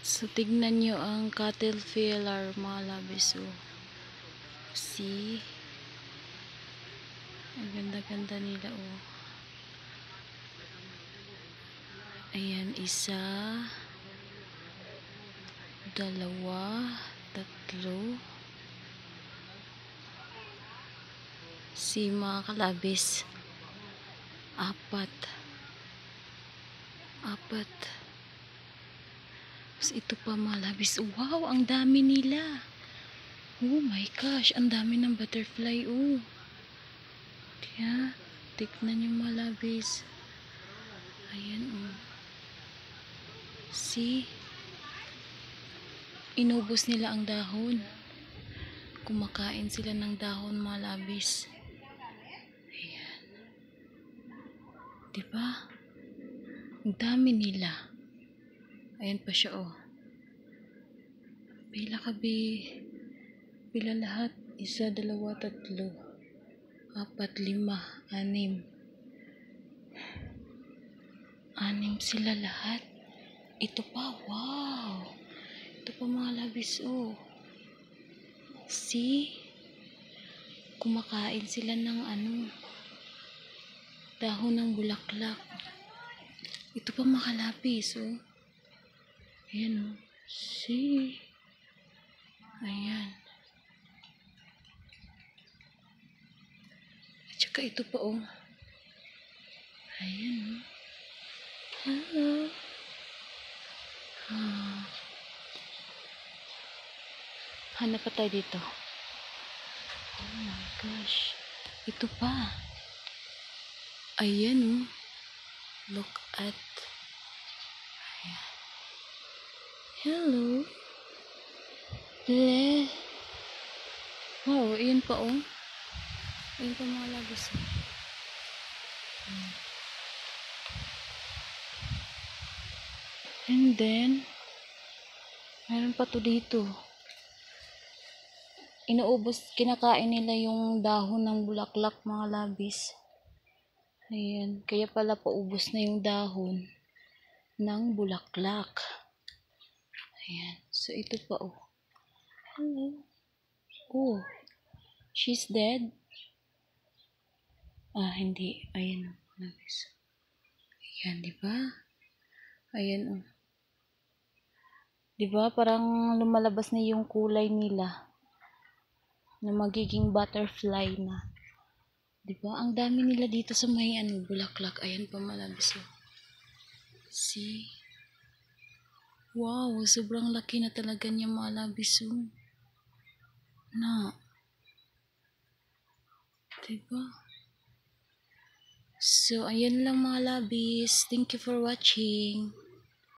So, tignan nyo ang caterpillar, mga labis. So, see? Ang ganda-ganda nila, oh. Ayan, isa, dalawa, tatlo. See, mga kalabis. Apat. Tapos ito pa, mga labis. Wow, ang dami nila. Oh my gosh, ang dami ng butterfly, oh. Kaya, tignan nyo, mga labis. Ayan, oh. See? Inubos nila ang dahon. Kumakain sila ng dahon, mga labis. Ayan. Diba? Ang dami nila. Ayan pa siya, oh. Pila lahat? Isa, dalawa, tatlo, apat, lima, anim. Anim sila lahat. Ito pa, wow. Ito pa, mga labis, oh. See? Kumakain sila ng dahon ng bulaklak. Ito pa, mga labis, oh. Ayan, oh. See? Ayan. At saka ito pa, oh. Ayan, oh. Hello. Hanap pa tayo dito. Oh my gosh. Ito pa. Ayan, oh. Look at. Ayan. Hello. Wow, ayan pa, oh. Ayan pa, mga labis. And then, meron pa to dito. Kinakain nila yung dahon ng bulaklak, mga labis. Ayan, kaya pala paubos na yung dahon ng bulaklak. Ayan, so ito pa, oh. Hello. Oh, she's dead. Hindi. Ayan, oh, labis. Ayan, diba? Ayan, oh. Diba, parang lumalabas na yung kulay nila na magiging butterfly na. Diba? Ang dami nila dito sa may bulaklak. Ayan pa, malabis, oh. See? Wow, sobrang laki na talaga niya, mga labis, oh. Diba? So, ayan lang, mga labis. Thank you for watching.